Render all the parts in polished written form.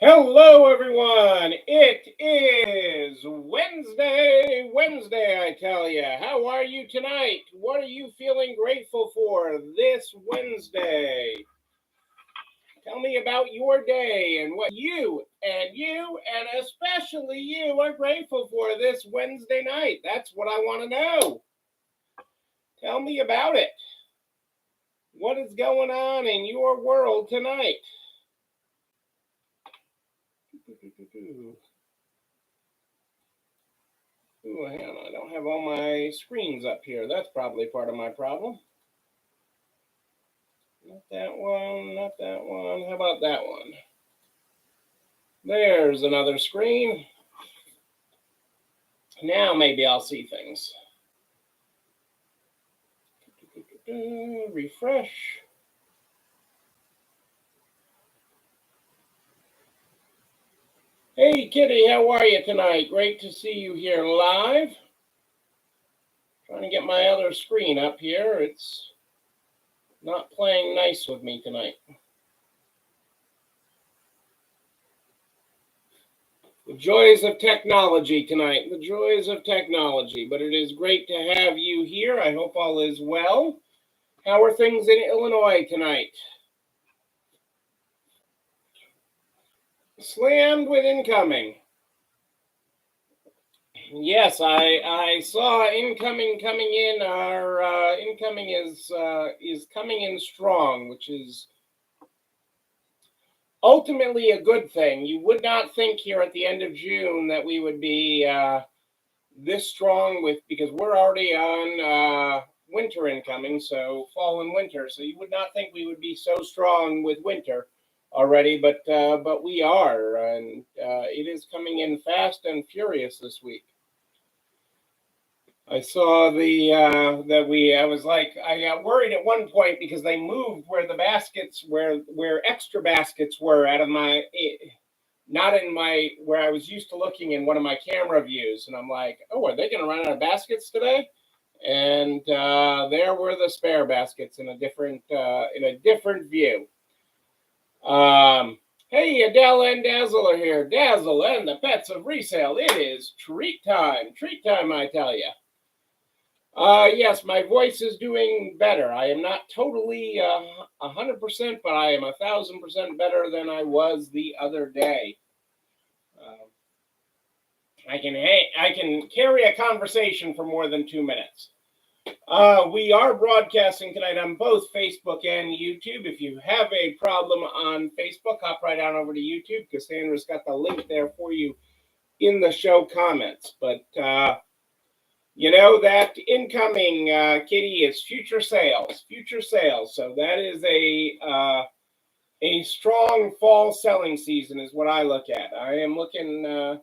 Hello, everyone. It is Wednesday, I tell you. How are you tonight? What are you feeling grateful for this Wednesday? Tell me about your day and what you, and especially you are grateful for this Wednesday night. That's what I want to know. Tell me about it. What is going on in your world tonight? Ooh, hang on, I don't have all my screens up here. That's probably part of my problem. Not that one, not that one. How about that one? There's another screen. Now maybe I'll see things. Refresh. Hey, Kitty, how are you tonight? Great to see you here live. Trying to get my other screen up here. It's not playing nice with me tonight. The joys of technology tonight. The joys of technology. But it is great to have you here. I hope all is well. How are things in Illinois tonight? Slammed with incoming. Yes, I saw incoming coming in. Our incoming is coming in strong, which is ultimately a good thing. You would not think here at the end of June that we would be this strong because we're already on winter incoming, so fall and winter. So you would not think we would be so strong with winter already, but we are, and it is coming in fast and furious this week. I saw I was like, I got worried at one point because they moved where the baskets, where extra baskets were out of my, not in my, where I was used to looking in one of my camera views. And I'm like, oh, are they going to run out of baskets today? And there were the spare baskets in a different view. Hey, Adele and Dazzle are here. Dazzle and the Pets of Resale. It is treat time, I tell you. Yes, my voice is doing better. I am not totally 100%, but I am 1,000% better than I was the other day. I can carry a conversation for more than 2 minutes. We are broadcasting tonight on both Facebook and YouTube. If you have a problem on Facebook, hop right on over to YouTube. Cassandra's got the link there for you in the show comments. But you know that incoming, Kitty, is future sales. So that is a strong fall selling season is what I look at. I am looking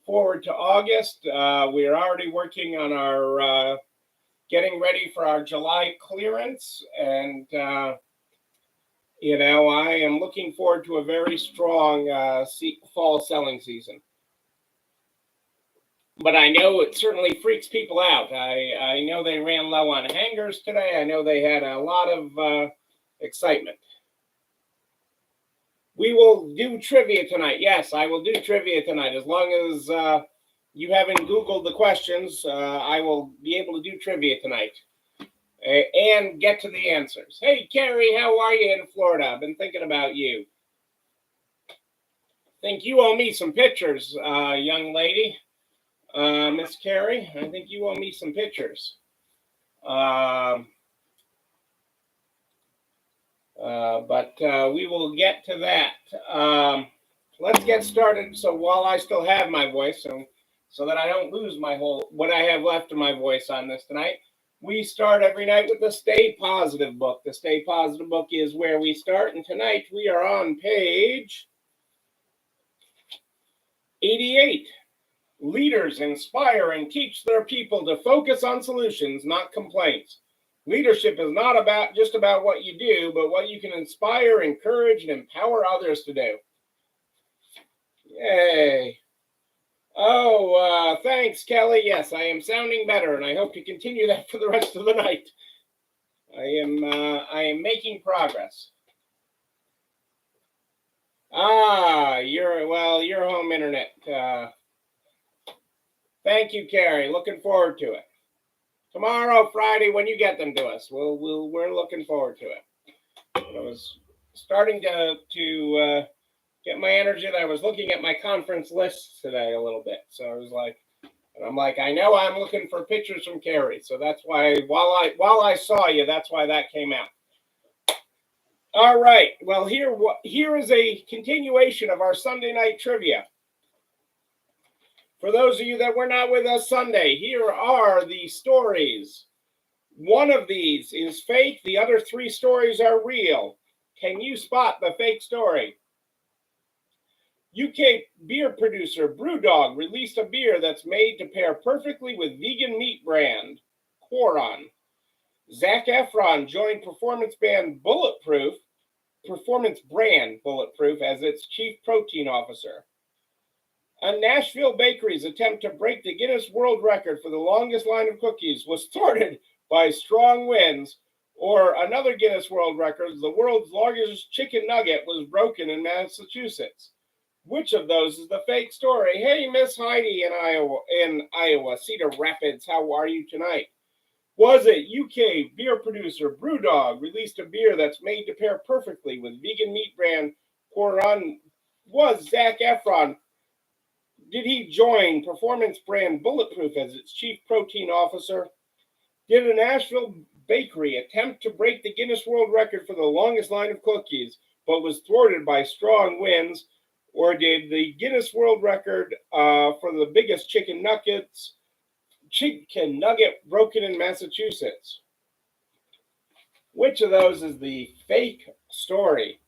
forward to August. We are already working on our getting ready for our July clearance, and you know, I am looking forward to a very strong fall selling season. But I know it certainly freaks people out. I know they ran low on hangers today. I know they had a lot of excitement. We will do trivia tonight. Yes, I will do trivia tonight. As long as you haven't Googled the questions, I will be able to do trivia tonight and get to the answers. Hey, Carrie, how are you in Florida? I've been thinking about you. Think you owe me some pictures, young lady. Miss Carrie, I think you owe me some pictures. But we will get to that. Let's get started. So while I still have my voice, so that I don't lose what I have left of my voice on this tonight, we start every night with the Stay Positive book. The Stay Positive book is where we start, and tonight we are on page 88. Leaders inspire and teach their people to focus on solutions, not complaints. Leadership is not just about what you do, but what you can inspire, encourage, and empower others to do. Yay. Oh, thanks, Kelly. Yes, I am sounding better, and I hope to continue that for the rest of the night. I am making progress. your home internet. Thank you, Carrie. Looking forward to it. Tomorrow, Friday, when you get them to us, we're looking forward to it. I was starting to get my energy. I was looking at my conference lists today a little bit, so I was like, and I'm like, I know I'm looking for pictures from Carrie, so that's why while I saw you, that's why that came out. All right, well here is a continuation of our Sunday night trivia. For those of you that were not with us Sunday, here are the stories. One of these is fake. The other 3 stories are real. Can you spot the fake story? UK beer producer Brewdog released a beer that's made to pair perfectly with vegan meat brand Quoron. Zac Efron joined performance brand Bulletproof as its chief protein officer. A Nashville bakery's attempt to break the Guinness World Record for the longest line of cookies was thwarted by strong winds, or another Guinness World Record, the world's largest chicken nugget, was broken in Massachusetts. Which of those is the fake story? Hey, Miss Heidi in Iowa, Cedar Rapids, how are you tonight? Was it UK beer producer Brewdog released a beer that's made to pair perfectly with vegan meat brand Quoron? Was Zac Efron, did he join performance brand Bulletproof as its chief protein officer? Did a Nashville bakery attempt to break the Guinness World Record for the longest line of cookies, but was thwarted by strong winds? Or did the Guinness World Record for the biggest chicken nugget broken in Massachusetts? Which of those is the fake story?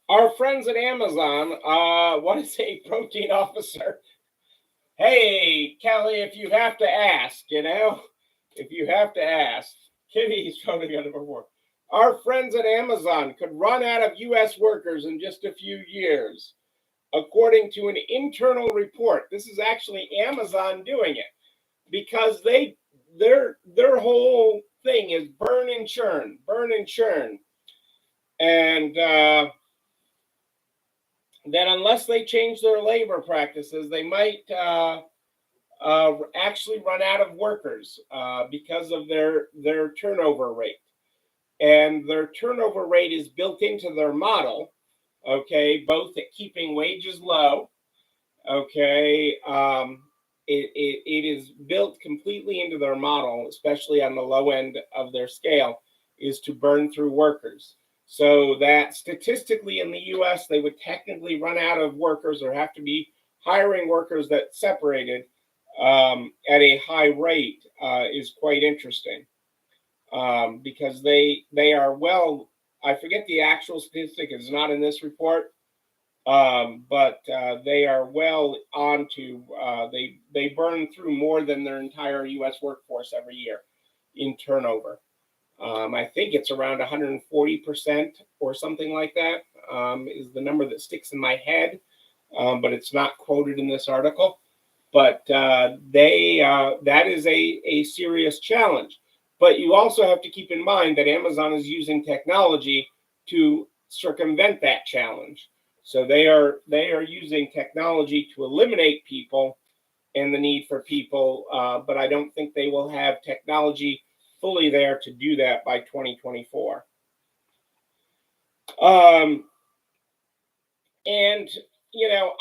Our friends at Amazon, what is a protein officer? Hey, Kelly, if you have to ask, if you have to ask, Kitty's voting on number 4. Our friends at Amazon could run out of U.S. workers in just a few years, according to an internal report. This is actually Amazon doing it because their whole thing is burn and churn, and that unless they change their labor practices, they might actually run out of workers because of their turnover rate. And their turnover rate is built into their model, okay, both at keeping wages low, okay. It is built completely into their model, especially on the low end of their scale, is to burn through workers. So that statistically in the US, they would technically run out of workers or have to be hiring workers that separated at a high rate is quite interesting because they are well, I forget the actual statistic, it's not in this report, but they are well on to, they burn through more than their entire US workforce every year in turnover. I think it's around 140% or something like that is the number that sticks in my head, but it's not quoted in this article. But that is a serious challenge. But you also have to keep in mind that Amazon is using technology to circumvent that challenge. So they are using technology to eliminate people and the need for people, but I don't think they will have technology fully there to do that by 2024. And,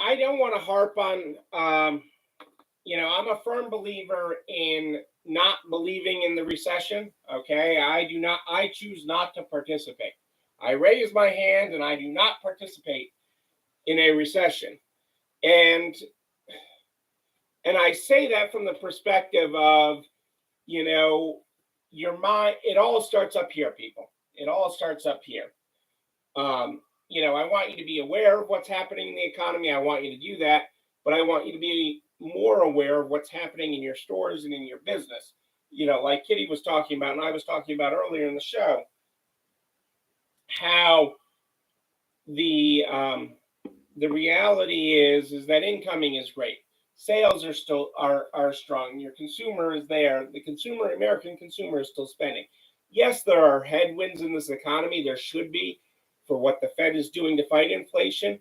I don't want to harp on, I'm a firm believer in not believing in the recession. Okay. I choose not to participate. I raise my hand and I do not participate in a recession. And I say that from the perspective of, your mind, it all starts up here, people. It all starts up here. I want you to be aware of what's happening in the economy. I want you to do that, but I want you to be more aware of what's happening in your stores and in your business. Like Kitty was talking about, and I was talking about earlier in the show, how the reality is that incoming is great. Sales are still are strong. Your consumer is there. The American consumer is still spending. Yes, there are headwinds in this economy. There should be for what the Fed is doing to fight inflation,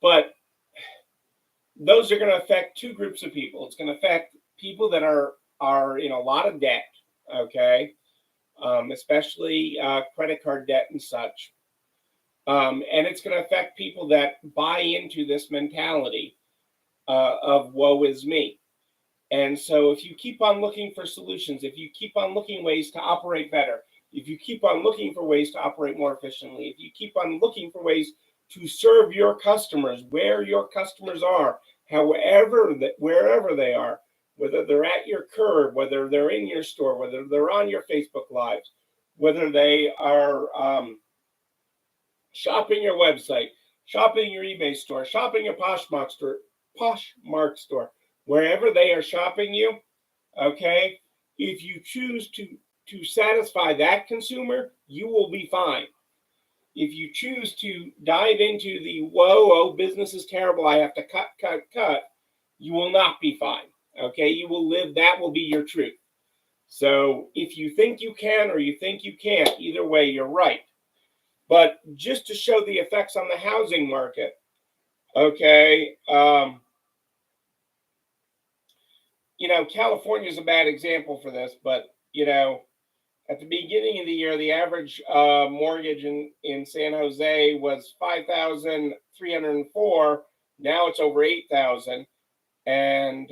but those are going to affect two groups of people. It's going to affect people that are in a lot of debt, okay, especially credit card debt and such. And it's going to affect people that buy into this mentality of woe is me. And so if you keep on looking for solutions, if you keep on looking ways to operate better, if you keep on looking for ways to operate more efficiently, if you keep on looking for ways to serve your customers where your customers are, wherever they are, whether they're at your curb, whether they're in your store, whether they're on your Facebook Lives, whether they are shopping your website, shopping your eBay store, shopping your Poshmark store, wherever they are shopping you, okay, if you choose to satisfy that consumer, you will be fine. If you choose to dive into the whoa, business is terrible, I have to cut, you will not be fine. Okay, you will live, that will be your truth. So if you think you can or you think you can't, either way, you're right. But just to show the effects on the housing market, okay, California is a bad example for this, but, at the beginning of the year, the average mortgage in San Jose was $5,304. Now it's over $8,000. And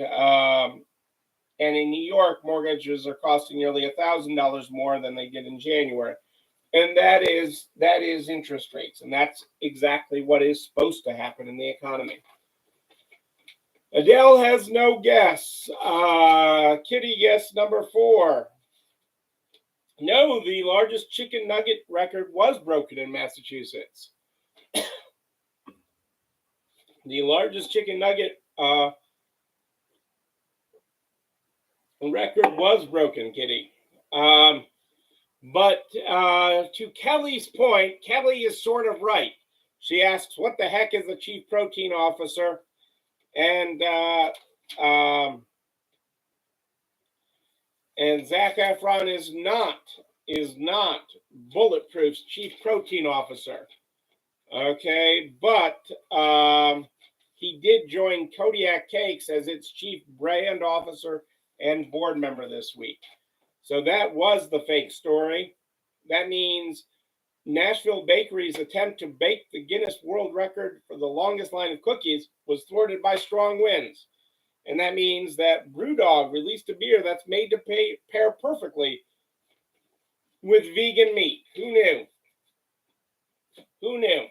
in New York, mortgages are costing nearly $1,000 more than they did in January. And that is interest rates. And that's exactly what is supposed to happen in the economy. Adele has no guess. Kitty guess number 4. No, the largest chicken nugget record was broken in Massachusetts. The largest chicken nugget record was broken, Kitty. But to Kelly's point, Kelly is sort of right. She asks, what the heck is a chief protein officer? And Zac Efron is not Bulletproof's chief protein officer. Okay, but he did join Kodiak Cakes as its chief brand officer and board member this week. So that was the fake story. That means Nashville Bakery's attempt to bake the Guinness World Record for the longest line of cookies was thwarted by strong winds. And that means that BrewDog released a beer that's made to pair perfectly with vegan meat. Who knew? Who knew?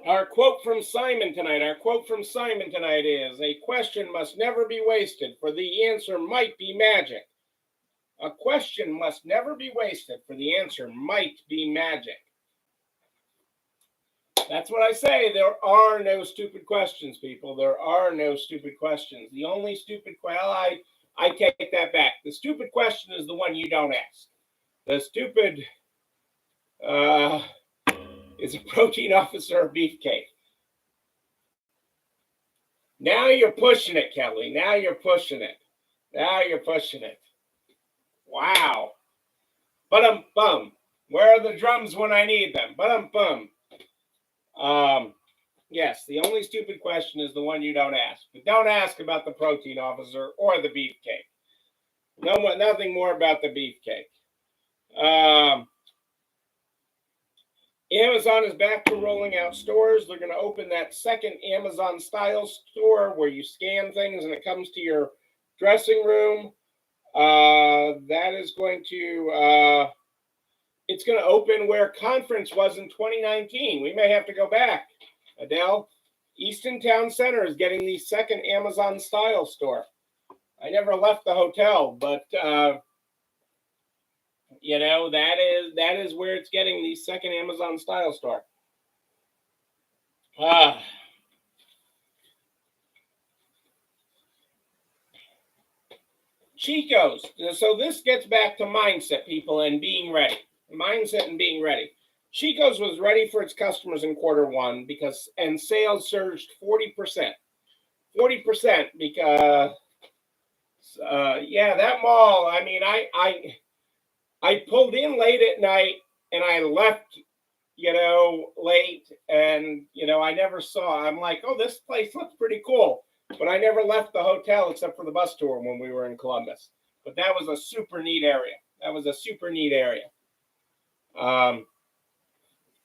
Our quote from Simon tonight is, a question must never be wasted, for the answer might be magic. A question must never be wasted, for the answer might be magic. That's what I say. There are no stupid questions, people. There are no stupid questions. The only stupid I take that back. The stupid question is the one you don't ask. The stupid is a protein officer or beefcake. Now you're pushing it, Kelly. Now you're pushing it. Wow. Bum. Where are the drums when I need them? Bum. Yes, the only stupid question is the one you don't ask. But don't ask about the protein officer or the beefcake. Nothing more about the beefcake. Amazon is back to rolling out stores. They're going to open that second Amazon style store where you scan things and it comes to your dressing room. That is going to it's going to open where Conference was in 2019. We may have to go back. Adele, Easton Town Center is getting the second Amazon style store. I never left the hotel, but that is where it's getting the second Amazon style store. Chico's. So this gets back to mindset, people, and being ready. Mindset and being ready. Chico's was ready for its customers in Q1 and sales surged 40%. 40% because yeah, that mall. I mean, I pulled in late at night and I left, late, and I never saw. I'm like, oh, this place looks pretty cool, but I never left the hotel except for the bus tour when we were in Columbus. But that was a super neat area. That was a super neat area.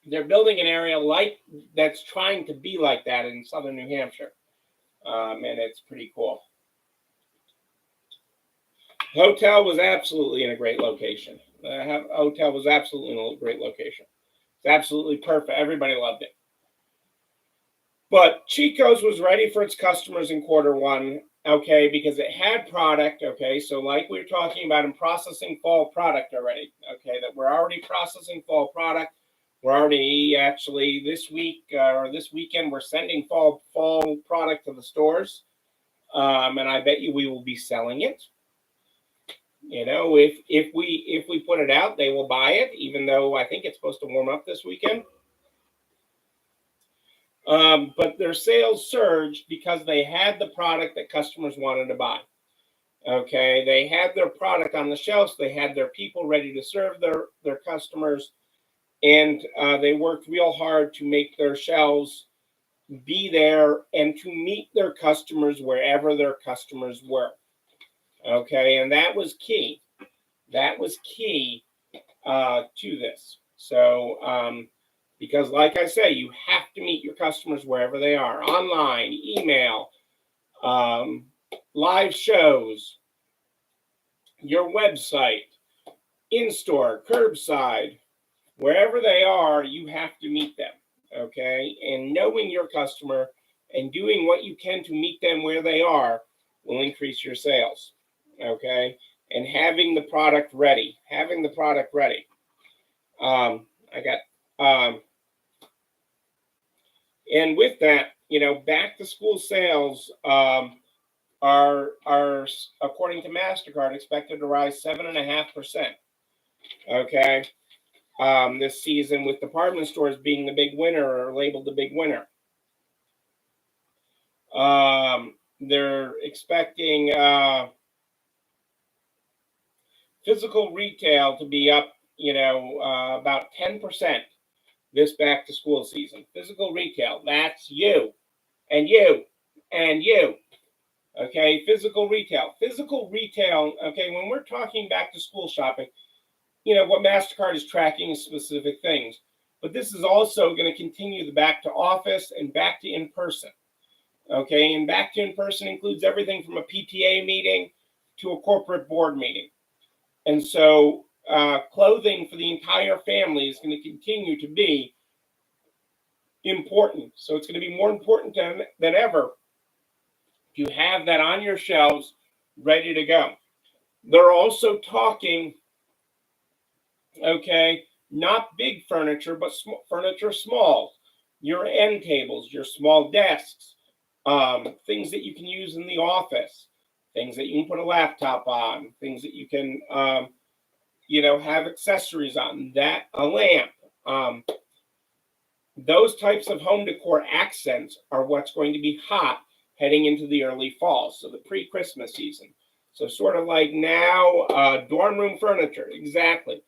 They're building an area like that's trying to be like that in southern New Hampshire, and it's pretty cool. Hotel was absolutely in a great location. The hotel was absolutely in a great location. It's absolutely perfect. Everybody loved it. But Chico's was ready for its customers in Q1, okay, because it had product, okay. So like we were talking about in processing fall product already, okay, that we're already processing fall product. We're already actually this week or this weekend, we're sending fall product to the stores. And I bet you we will be selling it. If we put it out, they will buy it, even though I think it's supposed to warm up this weekend. But their sales surged because they had the product that customers wanted to buy. Okay, they had their product on the shelves. They had their people ready to serve their customers, and they worked real hard to make their shelves be there and to meet their customers wherever their customers were. Okay, and that was key. That was key to this. So, because like I say, you have to meet your customers wherever they are, online, email, live shows, your website, in-store, curbside, wherever they are, you have to meet them, okay? And knowing your customer and doing what you can to meet them where they are will increase your sales, okay? And having the product ready, and with that, back to school sales are according to MasterCard expected to rise 7.5%. Okay, this season, with department stores being the big winner or labeled the big winner. They're expecting physical retail to be up, about 10% this back to school season. Physical retail, that's you and you and you. Okay, physical retail. Okay, when we're talking back to school shopping, what MasterCard is tracking is specific things. But this is also going to continue the back to office and back to in-person. Okay, and back to in-person includes everything from a PTA meeting to a corporate board meeting. And so clothing for the entire family is going to continue to be important. So it's going to be more important than ever to have that on your shelves ready to go. They're also talking, okay, not big furniture, but furniture small. Your end tables, your small desks, things that you can use in the office, things that you can put a laptop on, things that you can, have accessories on, a lamp. Those types of home decor accents are what's going to be hot heading into the early fall, so the pre-Christmas season. So sort of like now, dorm room furniture, exactly.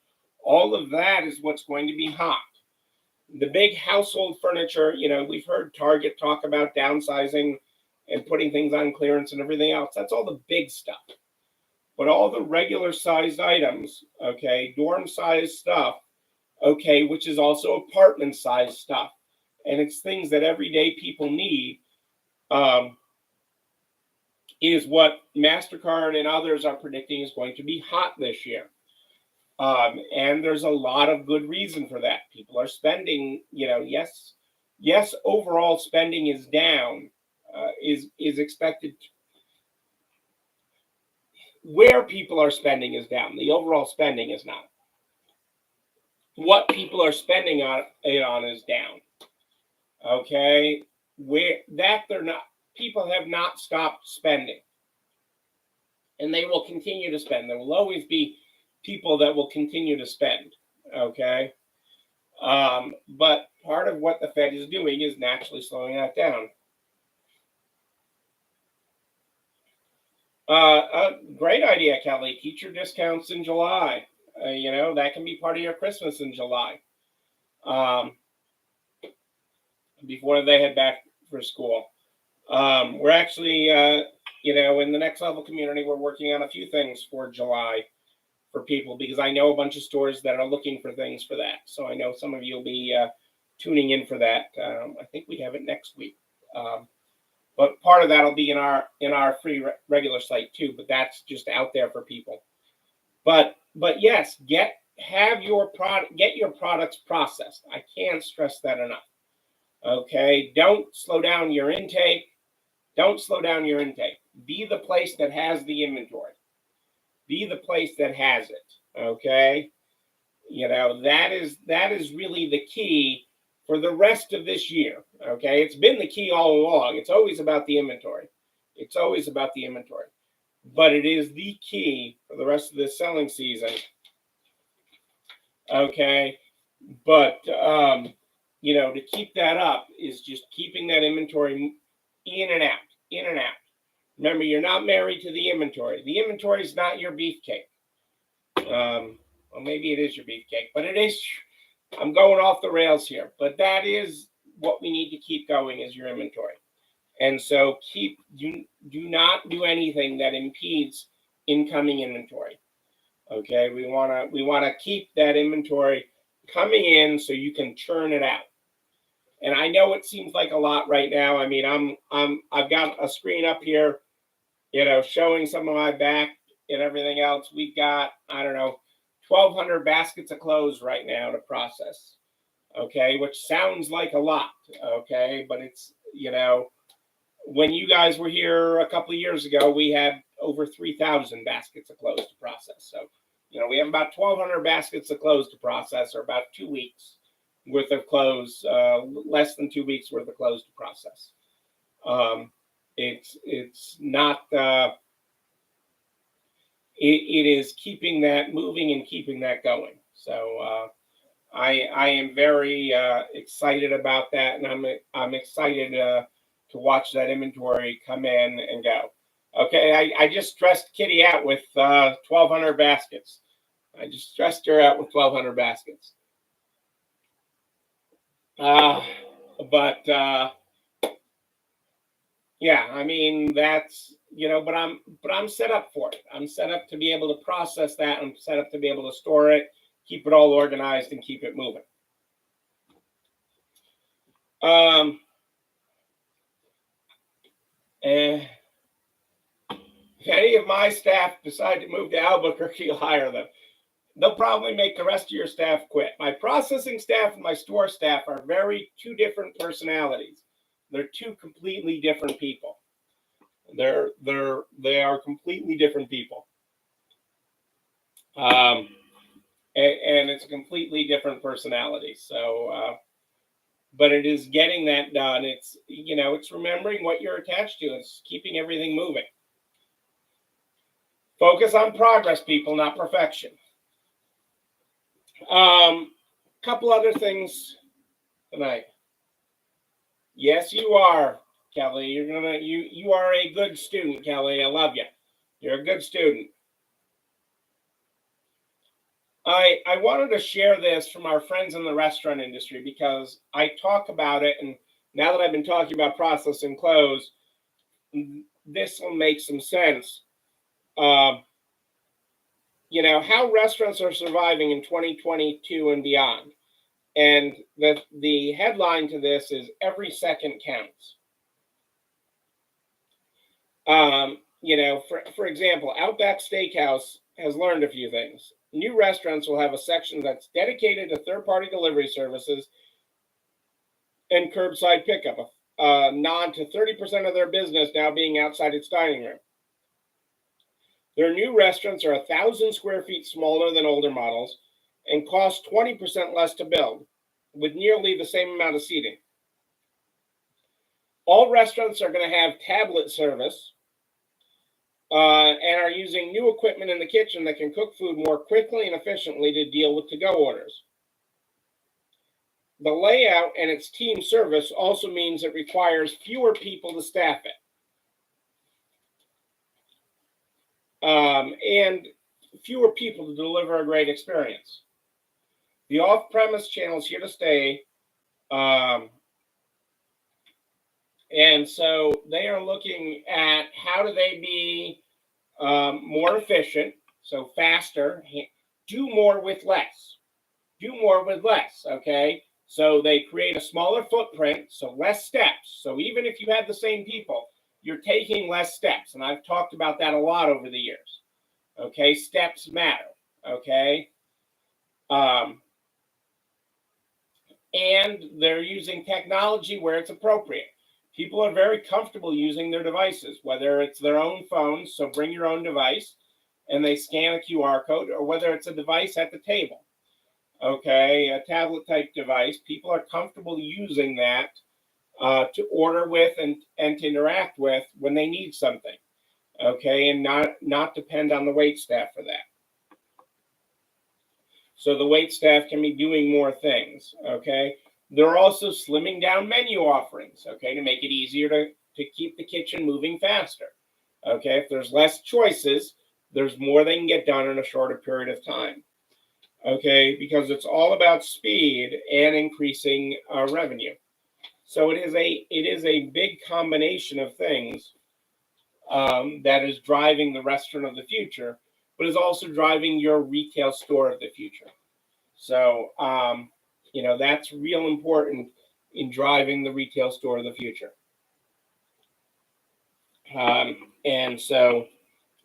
All of that is what's going to be hot. The big household furniture, we've heard Target talk about downsizing and putting things on clearance and everything else. That's all the big stuff. But all the regular sized items, okay, dorm sized stuff, okay, which is also apartment sized stuff, and it's things that everyday people need, is what MasterCard and others are predicting is going to be hot this year. And there's a lot of good reason for that. People are spending, yes, overall spending is down, is expected. Where people are spending is down. The overall spending is not. What people are spending on is down. Okay, people have not stopped spending, and they will continue to spend. There will always be people that will continue to spend. Okay, But part of what the Fed is doing is naturally slowing that down. A great idea, Kelly. Teacher discounts in July. That can be part of your Christmas in July, before they head back for school. We're actually, in the Next Level community, we're working on a few things for July for people, because I know a bunch of stores that are looking for things for that. So I know some of you will be tuning in for that. I think we have it next week. But part of that will be in our free regular site too. But that's just out there for people. But yes, get your products processed. I can't stress that enough. Okay, don't slow down your intake. Don't slow down your intake. Be the place that has the inventory. Be the place that has it. Okay, that is really the key for the rest of this year. Okay, it's been the key all along. It's always about the inventory. It's always about the inventory, but it is the key for the rest of this selling season. Okay, but to keep that up is just keeping that inventory in and out, in and out. Remember, you're not married to the inventory. The inventory is not your beefcake. Well, maybe it is your beefcake, but it is. I'm going off the rails here, but that is what we need to keep going, is your inventory. And so do not do anything that impedes incoming inventory. Okay, we want to keep that inventory coming in so you can churn it out. And I know it seems like a lot right now. I mean, I've got a screen up here, showing some of my back and everything else. We've got, I don't know, 1,200 baskets of clothes right now to process. Okay, which sounds like a lot. Okay, but it's, when you guys were here a couple of years ago, we had over 3,000 baskets of clothes to process. So, we have about 1,200 baskets of clothes to process, or about 2 weeks worth of clothes, less than 2 weeks worth of clothes to process. It's not. It is keeping that moving and keeping that going. So I am very excited about that, and I'm excited to watch that inventory come in and go. Okay, I just stressed Kitty out with 1,200 baskets. I just stressed her out with 1,200 baskets. But yeah, I mean, that's, but I'm set up for it. I'm set up to be able to process that. I'm set up to be able to store it, keep it all organized, and keep it moving. And if any of my staff decide to move to Albuquerque, you'll hire them. They'll probably make the rest of your staff quit. My processing staff and my store staff are two different personalities. They're two completely different people. They are completely different people. And it's a completely different personality. So, but it is getting that done. It's, it's remembering what you're attached to. It's keeping everything moving. Focus on progress, people, not perfection. Couple other things tonight. Yes, you are, Kelly. You are a good student, Kelly. I love you. You're a good student. I wanted to share this from our friends in the restaurant industry, because I talk about it, and now that I've been talking about processing clothes, this will make some sense. How restaurants are surviving in 2022 and beyond. And the headline to this is "Every Second Counts." For example, Outback Steakhouse has learned a few things. New restaurants will have a section that's dedicated to third-party delivery services and curbside pickup, a nod to 30% of their business now being outside its dining room. Their new restaurants are 1,000 square feet smaller than older models and cost 20% less to build, with nearly the same amount of seating. All restaurants are going to have tablet service, and are using new equipment in the kitchen that can cook food more quickly and efficiently to deal with to-go orders. the layout and its team service also means it requires fewer people to staff it. And fewer people to deliver a great experience. The off-premise channel is here to stay. And so they are looking at how do they be more efficient, so faster, do more with less. Do more with less, okay? So they create a smaller footprint, so less steps. So even if you have the same people, you're taking less steps. And I've talked about that a lot over the years. Okay, steps matter, okay? And they're using technology where it's appropriate. People are very comfortable using their devices, whether it's their own phones, so bring your own device, and they scan a QR code, or whether it's a device at the table, okay, a tablet type device. People are comfortable using that to order with and to interact with when they need something, okay, and not depend on the wait staff for that. So the wait staff can be doing more things, okay? They're also slimming down menu offerings, okay, to make it easier to keep the kitchen moving faster, okay? If there's less choices, there's more they can get done in a shorter period of time, okay? Because it's all about speed and increasing revenue. So it is a big combination of things that is driving the restaurant of the future, but is also driving your retail store of the future. So, that's real important in driving the retail store of the future. And so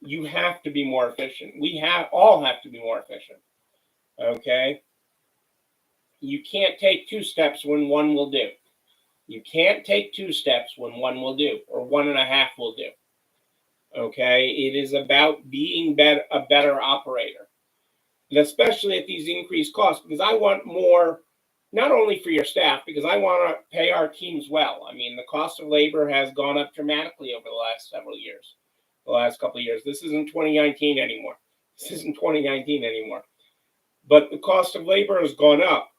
you have to be more efficient. We all have to be more efficient. Okay. You can't take 2 steps when one will do. You can't take 2 steps when one will do, or 1.5 will do. Okay. It is about being a better operator, and especially at these increased costs, because I want more, not only for your staff, because I want to pay our teams well. I mean, the cost of labor has gone up dramatically over the last several years, the last couple of years. This isn't 2019 anymore. This isn't 2019 anymore. But the cost of labor has gone up.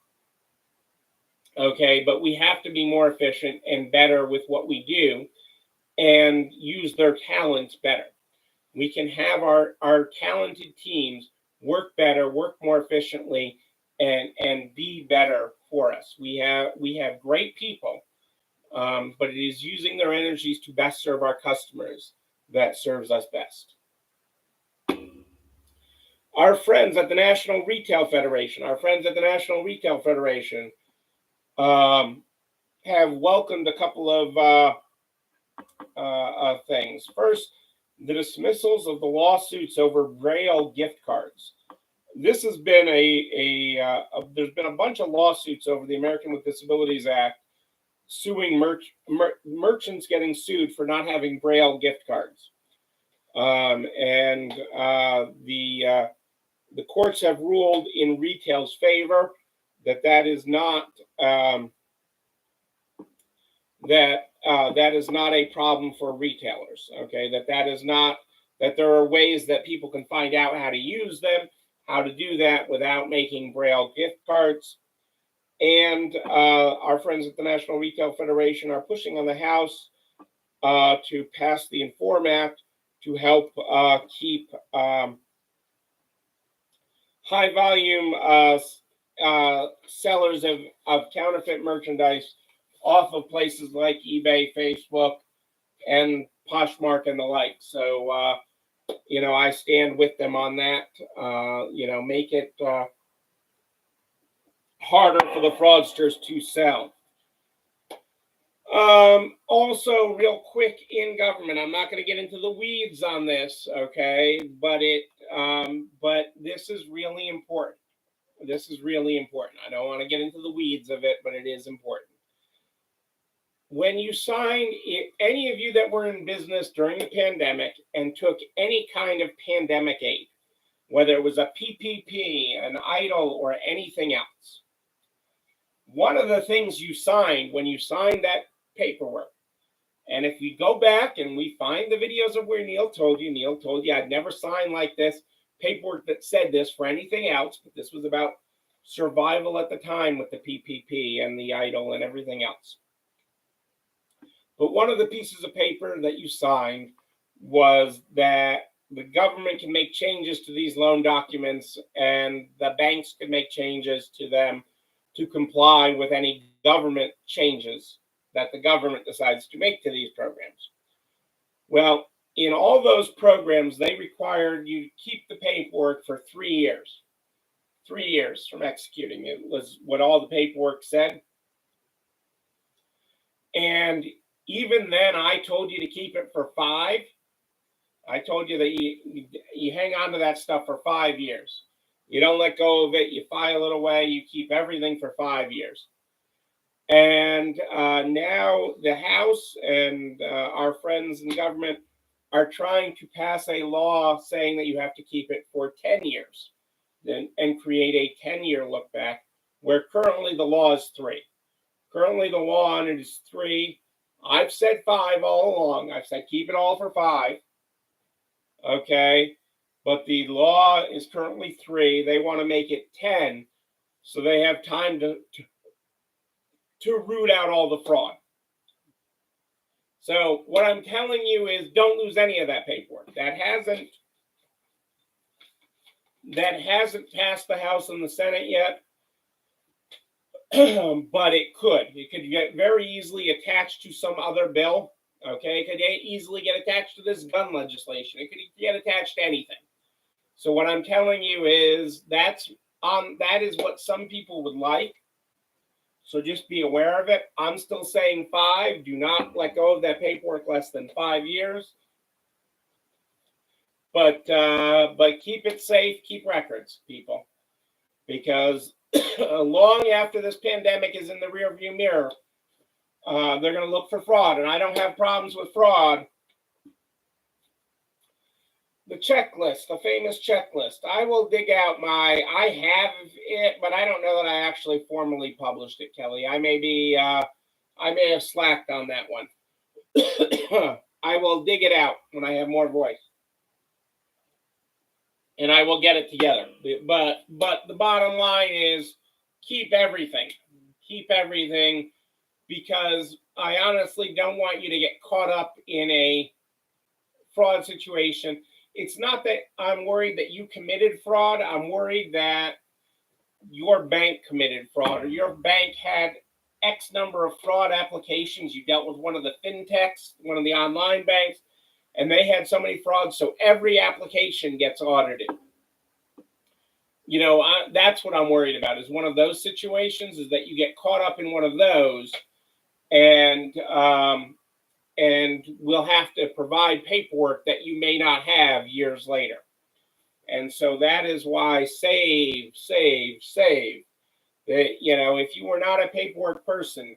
Okay, but we have to be more efficient and better with what we do and use their talents better. We can have our talented teams work better, work more efficiently, and be better for us. We have great people, but it is using their energies to best serve our customers that serves us best. Our friends at the National Retail Federation, have welcomed a couple of things. First, the dismissals of the lawsuits over Braille gift cards. This has been there's been a bunch of lawsuits over the American with Disabilities Act, suing merchants getting sued for not having Braille gift cards. The courts have ruled in retail's favor that is not that is not a problem for retailers. Okay, that there are ways that people can find out how to use them, how to do that without making Braille gift cards. And our friends at the National Retail Federation are pushing on the House to pass the Inform Act to help keep high volume sellers of counterfeit merchandise off of places like eBay, Facebook, and Poshmark and the like. So, I stand with them on that. Make it harder for the fraudsters to sell. Also, real quick, in government, I'm not going to get into the weeds on this, okay? But this is really important. This is really important. I don't want to get into the weeds of it, but it is important. When you sign, any of you that were in business during the pandemic and took any kind of pandemic aid, whether it was a PPP, an EIDL, or anything else, one of the things you signed when you signed that paperwork, and if you go back and we find the videos of where Neil told you I'd never sign like this paperwork that said this for anything else, but this was about survival at the time with the PPP and the EIDL and everything else. But one of the pieces of paper that you signed was that the government can make changes to these loan documents and the banks can make changes to them to comply with any government changes that the government decides to make to these programs. Well, in all those programs, they required you to keep the paperwork for 3 years. 3 years from executing. It was what all the paperwork said. And even then, I told you to keep it for 5. I told you that you hang on to that stuff for 5 years. You don't let go of it. You file it away. You keep everything for 5 years. And now the House and our friends in government are trying to pass a law saying that you have to keep it for 10 years and create a 10-year look back, where currently the law is 3. Currently the law on it is 3. I've said 5 all along. I've said keep it all for 5. Okay, but the law is currently 3. They want to make it 10, so they have time to root out all the fraud. So what I'm telling you is don't lose any of that paperwork. That hasn't passed the House and the Senate yet, but it could. It could get very easily attached to some other bill. Okay, it could easily get attached to this gun legislation. It could get attached to anything. So what I'm telling you is that is what some people would like. So just be aware of it. I'm still saying 5. Do not let go of that paperwork less than 5 years. But keep it safe. Keep records, people, because long after this pandemic is in the rearview mirror, they're going to look for fraud, and I don't have problems with fraud. The checklist, the famous checklist. I will dig out I have it, but I don't know that I actually formally published it, Kelly. I may have slacked on that one. I will dig it out when I have more voice, and I will get it together. But the bottom line is keep everything, because I honestly don't want you to get caught up in a fraud situation. It's not that I'm worried that you committed fraud. I'm worried that your bank committed fraud, or your bank had X number of fraud applications. You dealt with one of the fintechs, one of the online banks, and they had so many frauds, so every application gets audited. You know, that's what I'm worried about, is one of those situations, is that you get caught up in one of those, and we'll have to provide paperwork that you may not have years later. And so that is why save. That, you know, if you were not a paperwork person,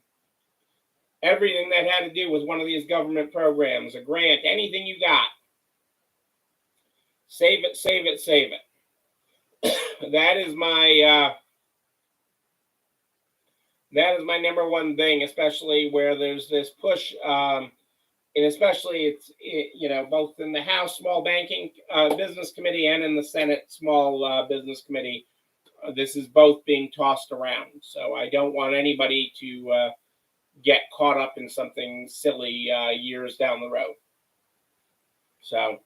everything that had to do with one of these government programs, a grant, anything you got, save it. That is my number one thing, especially where there's this push, and especially you know, both in the House Small Banking Business Committee and in the Senate Small Business Committee. This is both being tossed around. So I don't want anybody to get caught up in something silly years down the road. So,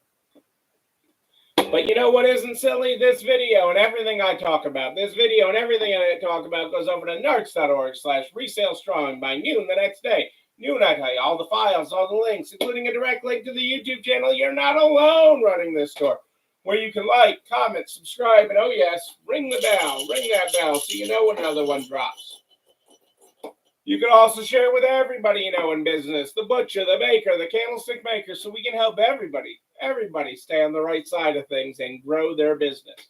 but you know what isn't silly? This video and everything I talk about. This video and everything I talk about goes over to narcs.org/resale strong by noon the next day. Noon, I tell you, all the files, all the links, including a direct link to the YouTube channel. You're not alone running this store, where you can like, comment, subscribe, and oh yes, ring that bell so you know when another one drops. You can also share with everybody you know in business, the butcher, the baker, the candlestick maker, so we can help everybody stay on the right side of things and grow their business.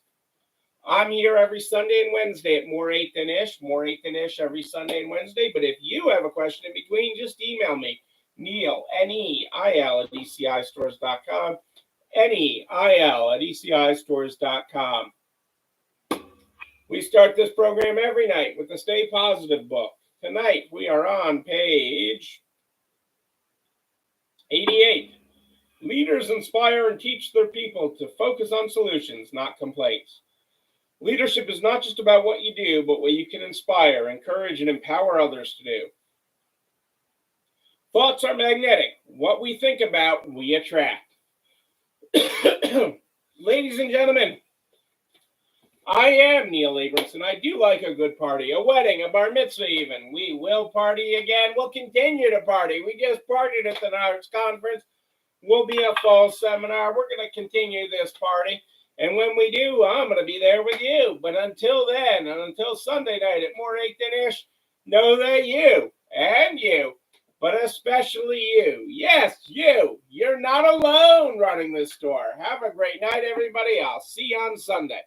I'm here every Sunday and Wednesday at More 8 Than Ish every Sunday and Wednesday. But if you have a question in between, just email me, Neil, Neil, at ECIstores.com, Neil at ECIstores.com. We start this program every night with the Stay Positive book. Tonight, we are on page 88. Leaders inspire and teach their people to focus on solutions, not complaints. Leadership is not just about what you do, but what you can inspire, encourage, and empower others to do. Thoughts are magnetic. What we think about, we attract. Ladies and gentlemen, I am Neil Abramson. I do like a good party, a wedding, a bar mitzvah even. We will party again. We'll continue to party. We just partied at the NARTS conference. We'll be a fall seminar. We're going to continue this party. And when we do, I'm going to be there with you. But until then, and until Sunday night at more 8-ish, know that you, but especially you, yes, you're not alone running this store. Have a great night, everybody. I'll see you on Sunday.